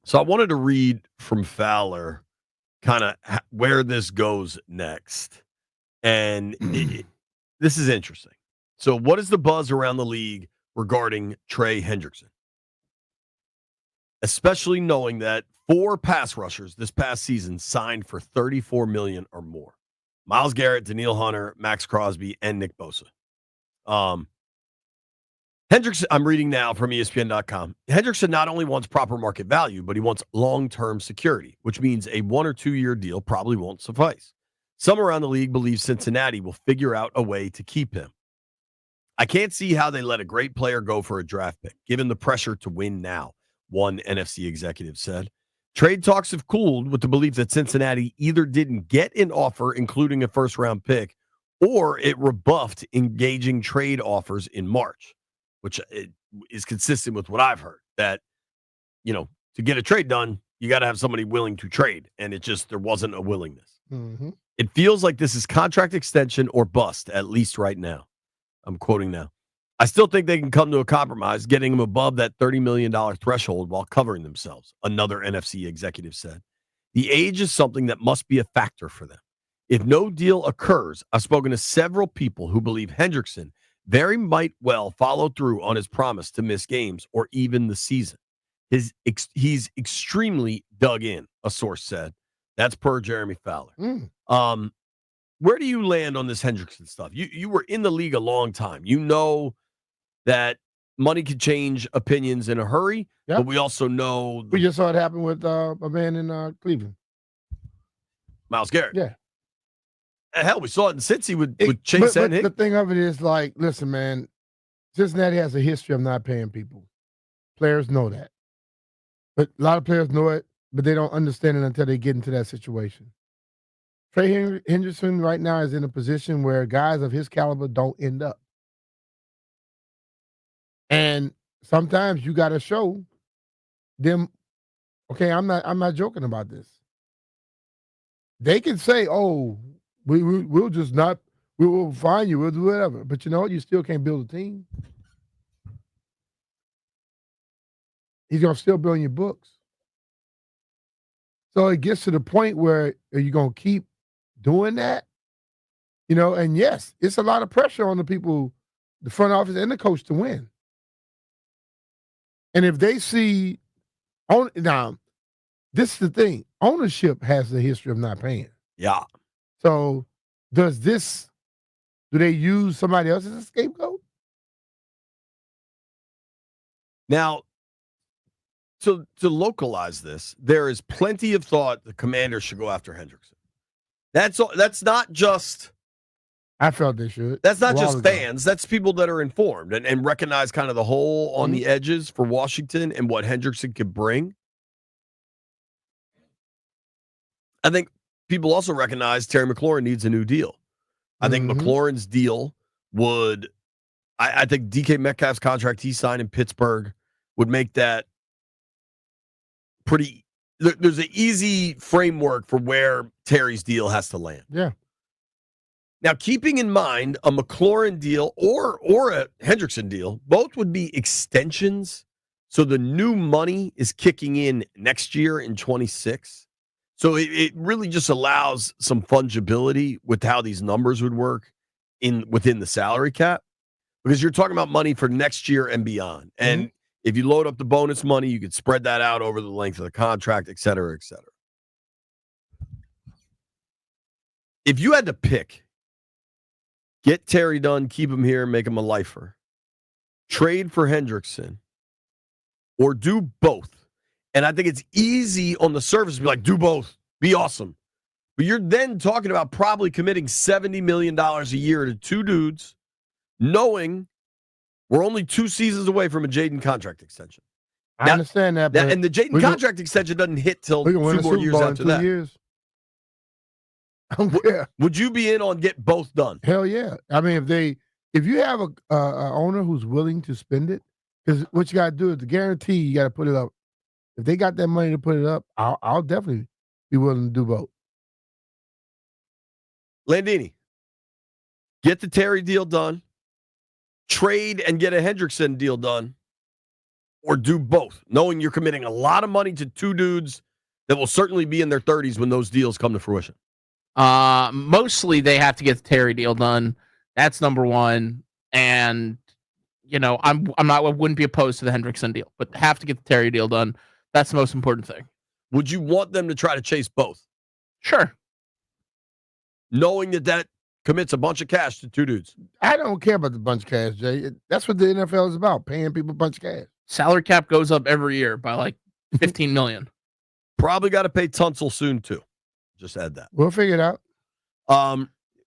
So I wanted to read from Fowler kind of where this goes next. And this is interesting. So, what is the buzz around the league regarding Trey Hendrickson? Especially knowing that 4 pass rushers this past season signed for $34 million or more. Myles Garrett, Daniil Hunter, Max Crosby, and Nick Bosa. Hendrickson, I'm reading now from ESPN.com. Hendrickson not only wants proper market value, but he wants long-term security, which means a 1 or 2 year deal probably won't suffice. Some around the league believe Cincinnati will figure out a way to keep him. I can't see how they let a great player go for a draft pick, given the pressure to win now, one NFC executive said. Trade talks have cooled with the belief that Cincinnati either didn't get an offer, including a first-round pick, or it rebuffed engaging trade offers in March, which is consistent with what I've heard, that, to get a trade done, you got to have somebody willing to trade, and there wasn't a willingness. Mm-hmm. It feels like this is contract extension or bust, at least right now. I'm quoting now. I still think they can come to a compromise, getting them above that $30 million threshold while covering themselves, another NFC executive said. The age is something that must be a factor for them. If no deal occurs, I've spoken to several people who believe Hendrickson very might well follow through on his promise to miss games or even the season. He's extremely dug in, a source said. That's per Jeremy Fowler. Where do you land on this Hendrickson stuff? You were in the league a long time. You know that money can change opinions in a hurry, Yep. but we also know we just saw it happen with a man in Cleveland. Myles Garrett. Yeah. Hell, we saw it in Cincy with Chase but Hennick. The thing of it is, listen, man, Cincinnati has a history of not paying people. Players know that. But a lot of players know it, but they don't understand it until they get into that situation. Trey Hendrickson right now is in a position where guys of his caliber don't end up. And sometimes you got to show them, okay, I'm not joking about this. They can say, "Oh, we'll just not, we will find you, we'll do whatever." But you know what? You still can't build a team. He's gonna still build your books. So it gets to the point where are you gonna keep doing that? And yes, it's a lot of pressure on the people, the front office and the coach to win. And if they see, now, this is the thing. Ownership has a history of not paying. Yeah. So do they use somebody else as a scapegoat? Now, to localize this, there is plenty of thought the Commanders should go after Hendrickson. That's not just. I felt they should. That's not just fans. That's people that are informed and recognize kind of the hole on the edges for Washington and what Hendrickson could bring. I think people also recognize Terry McLaurin needs a new deal. I think McLaurin's deal would. I think DK Metcalf's contract he signed in Pittsburgh would make that pretty. There's an easy framework for where Terry's deal has to land. Yeah. Now, keeping in mind a McLaurin deal or a Hendrickson deal, both would be extensions. So the new money is kicking in next year in 26. So it really just allows some fungibility with how these numbers would work within the salary cap, because you're talking about money for next year and beyond. And if you load up the bonus money, you could spread that out over the length of the contract, et cetera, et cetera. If you had to pick, get Terry done, keep him here, make him a lifer, trade for Hendrickson, or do both. And I think it's easy on the surface to be like, do both, be awesome. But you're then talking about probably committing $70 million a year to two dudes, knowing we're only 2 seasons away from a Jaden contract extension. I understand that. But and the Jaden contract extension doesn't hit till 2 more years after that. 2 years. I don't care. Would you be in on get both done? Hell yeah. I mean, if you have a owner who's willing to spend it, because what you got to do is the guarantee you got to put it up. If they got that money to put it up, I'll definitely be willing to do both. Landini, get the Terry deal done, trade and get a Hendrickson deal done, or do both, knowing you're committing a lot of money to two dudes that will certainly be in their 30s when those deals come to fruition? Mostly they have to get the Terry deal done. That's number one. And I wouldn't be opposed to the Hendrickson deal, but have to get the Terry deal done. That's the most important thing. Would you want them to try to chase both? Sure. Knowing that commits a bunch of cash to two dudes. I don't care about the bunch of cash, Jay. That's what the NFL is about, paying people a bunch of cash. Salary cap goes up every year by like $15 million. Probably got to pay Tunsil soon, too. Just add that. We'll figure it out.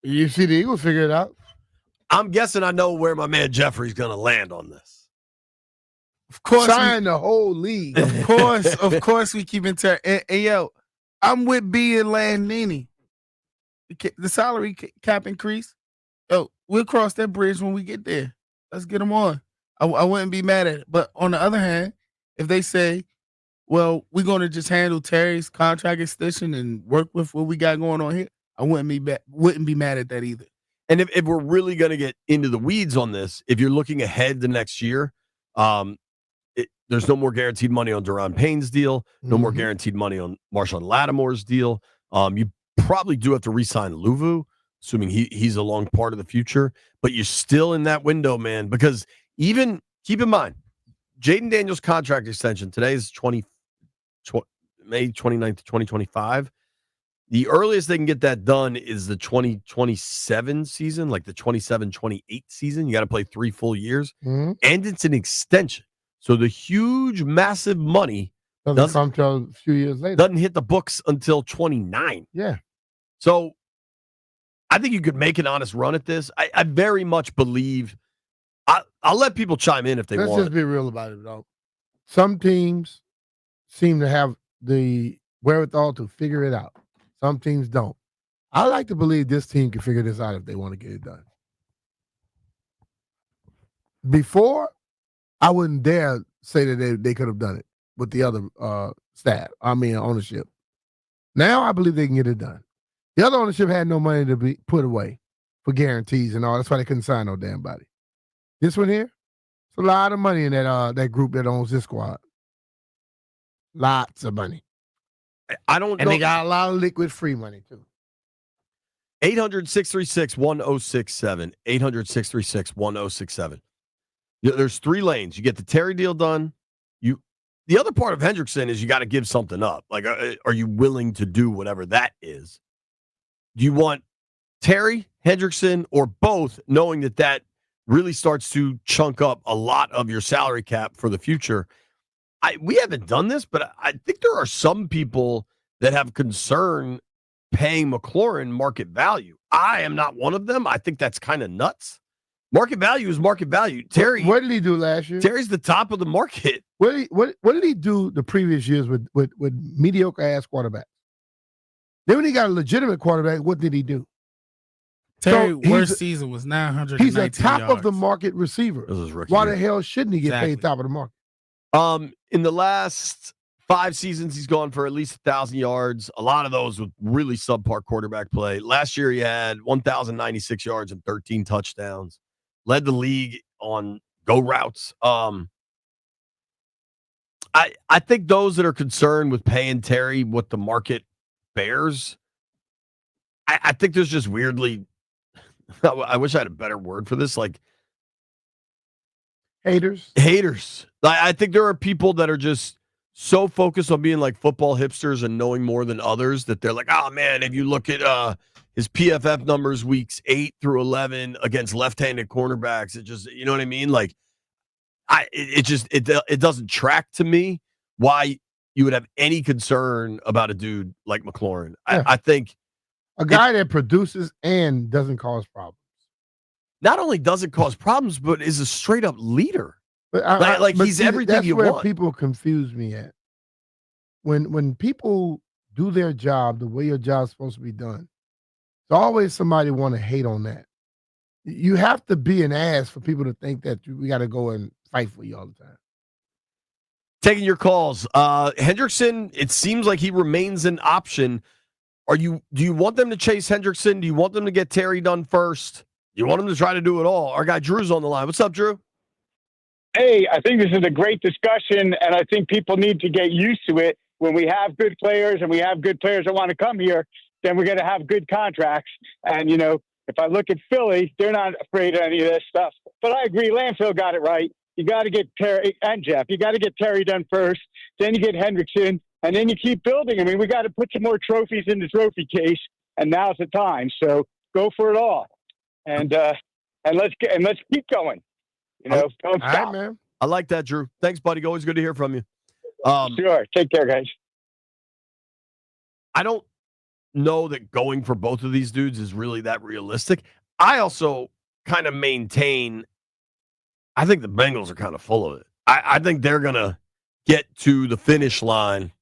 You see the Eagles figure it out. I'm guessing I know where my man Jeffrey's going to land on this. Of course. Sign the whole league. Of course we keep in touch. Hey, yo, I'm with B and Landini. The salary cap increase. Yo, we'll cross that bridge when we get there. Let's get them on. I wouldn't be mad at it. But on the other hand, if they say, well, we're going to just handle Terry's contract extension and work with what we got going on here, I wouldn't be mad at that either. And if we're really going to get into the weeds on this, if you're looking ahead to next year, there's no more guaranteed money on Deron Payne's deal, no more guaranteed money on Marshawn Lattimore's deal. You probably do have to re-sign Luvu, assuming he's a long part of the future, but you're still in that window, man, because even keep in mind, Jaden Daniels' contract extension today is May 29th, 2025. The earliest they can get that done is the 2027 season, like the 27-28 season. You got to play 3 full years, and it's an extension. So the huge, massive money doesn't come till a few years later. Doesn't hit the books until 29. Yeah. So I think you could make an honest run at this. I very much believe. I'll let people chime in if they want. Let's just be real about it, though. Some teams seem to have the wherewithal to figure it out. Some teams don't. I like to believe this team can figure this out if they want to get it done. Before, I wouldn't dare say that they could have done it with the other ownership. Now I believe they can get it done. The other ownership had no money to be put away for guarantees and all. That's why they couldn't sign no damn body. This one here, it's a lot of money in that group that owns this squad. Lots of money. I don't know. And they got a lot of liquid free money, too. 800-636-1067. 800-636-1067. There's 3 lanes. You get the Terry deal done. The other part of Hendrickson is you got to give something up. Like, are you willing to do whatever that is? Do you want Terry, Hendrickson, or both, knowing that really starts to chunk up a lot of your salary cap for the future? We haven't done this, but I think there are some people that have concern paying McLaurin market value. I am not one of them. I think that's kind of nuts. Market value is market value. Terry, what did he do last year? Terry's the top of the market. What did he do the previous years with mediocre ass quarterbacks? Then when he got a legitimate quarterback, what did he do? Terry's worst season was 919 He's a top yards. of the market receiver. This is rookie Why year. the hell shouldn't he get paid top of the market? In the last 5 seasons, he's gone for at least 1,000 yards. A lot of those with really subpar quarterback play. Last year, he had 1,096 yards and 13 touchdowns. Led the league on go routes. I think those that are concerned with paying Terry what the market bears, I think there's just weirdly, I wish I had a better word for this, like haters. I think there are people that are just so focused on being like football hipsters and knowing more than others that they're like, oh man, if you look at his PFF numbers weeks 8 through 11 against left-handed cornerbacks, it just, you know what I mean? Like, it doesn't track to me why you would have any concern about a dude like McLaurin. Yeah. I think a guy that produces and doesn't cause problems. Not only doesn't cause problems, but is a straight up leader. But he's everything that's you where want. People confuse me at. When people do their job the way your job's supposed to be done, there's always somebody want to hate on that. You have to be an ass for people to think that we got to go and fight for you all the time. Taking your calls. Hendrickson, it seems like he remains an option. Do you want them to chase Hendrickson? Do you want them to get Terry done first? Do you want them to try to do it all? Our guy Drew's on the line. What's up, Drew? Hey, I think this is a great discussion, and I think people need to get used to it. When we have good players and we have good players that want to come here, then we're going to have good contracts. And, if I look at Philly, they're not afraid of any of this stuff. But I agree, Landfill got it right. You got to get Terry and Jeff. You got to get Terry done first. Then you get Hendrickson, and then you keep building. I mean, we got to put some more trophies in the trophy case, and now's the time. So go for it all, and let's keep going. Don't stop. All right, man. I like that, Drew. Thanks, buddy. Always good to hear from you. Sure. Take care, guys. I don't know that going for both of these dudes is really that realistic. I also kind of maintain, I think the Bengals are kind of full of it. I think they're going to get to the finish line.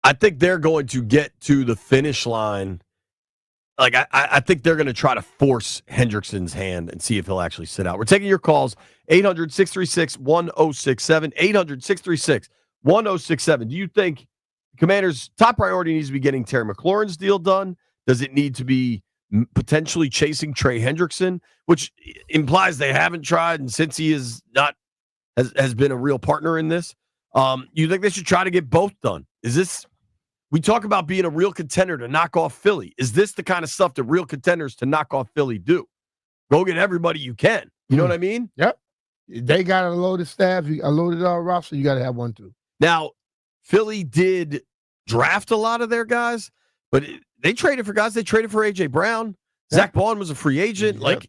I think they're going to get to the finish line. Like, I think they're going to try to force Hendrickson's hand and see if he'll actually sit out. We're taking your calls, 800-636-1067, 800-636-1067. Do you think Commanders' top priority needs to be getting Terry McLaurin's deal done? Does it need to be potentially chasing Trey Hendrickson, which implies they haven't tried, and since he is not has been a real partner in this, you think they should try to get both done? Is this, we talk about being a real contender to knock off Philly. Is this the kind of stuff that real contenders to knock off Philly do? Go get everybody you can. You know what I mean? Yep. They got a loaded staff, a loaded roster. You got to have one too. Now, Philly did draft a lot of their guys, but they traded for guys. They traded for A.J. Brown. Yep. Zach Bond was a free agent. Yep. Like,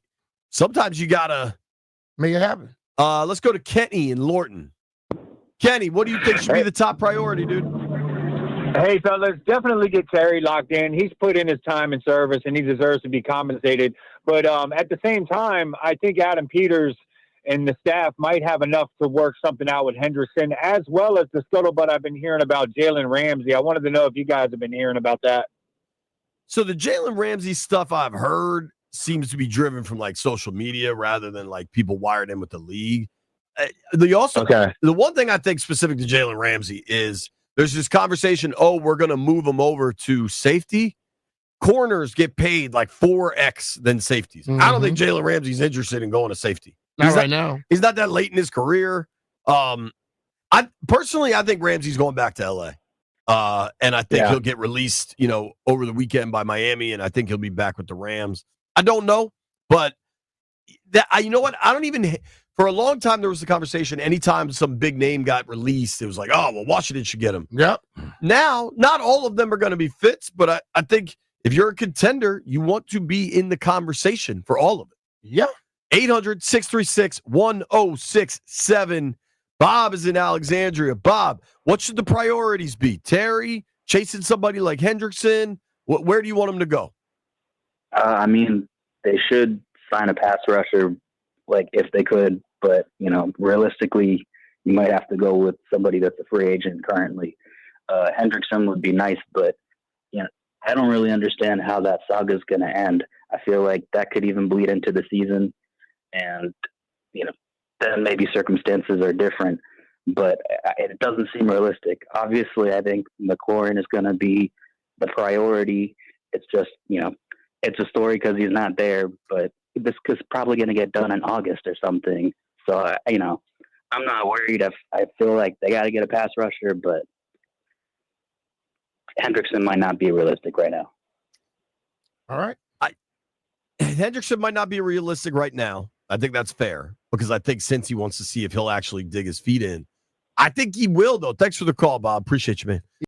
sometimes you got to make it happen. Let's go to Kenny in Lorton. Kenny, what do you think should be the top priority, dude? Hey, fellas, definitely get Terry locked in. He's put in his time and service, and he deserves to be compensated. But at the same time, I think Adam Peters and the staff might have enough to work something out with Hendrickson, as well as the scuttlebutt I've been hearing about Jalen Ramsey. I wanted to know if you guys have been hearing about that. So the Jalen Ramsey stuff I've heard seems to be driven from like social media rather than like people wired in with the league. The one thing I think specific to Jalen Ramsey is there's this conversation, we're going to move him over to safety. Corners get paid like 4x than safeties. I don't think Jalen Ramsey's interested in going to safety. Not right now. He's not that late in his career. I think Ramsey's going back to LA. And I think he'll get released, over the weekend by Miami, and I think he'll be back with the Rams. I don't know, but you know what? I don't even. For a long time, there was the conversation. Anytime some big name got released, it was like, Washington should get him. Yep. Now, not all of them are going to be fits, but I think if you're a contender, you want to be in the conversation for all of it. Yeah. 800-636-1067. Bob is in Alexandria. Bob, what should the priorities be? Terry, chasing somebody like Hendrickson? Where do you want him to go? They should sign a pass rusher, like if they could, but realistically, you might have to go with somebody that's a free agent currently. Hendrickson would be nice, but I don't really understand how that saga is going to end. I feel like that could even bleed into the season, and then maybe circumstances are different, but it doesn't seem realistic. Obviously, I think McLaurin is going to be the priority. It's just it's a story because he's not there, but this is probably going to get done in August or something. So, I'm not worried. I feel like they got to get a pass rusher, but Hendrickson might not be realistic right now. All right. Hendrickson might not be realistic right now. I think that's fair because I think since he wants to see if he'll actually dig his feet in. I think he will, though. Thanks for the call, Bob. Appreciate you, man.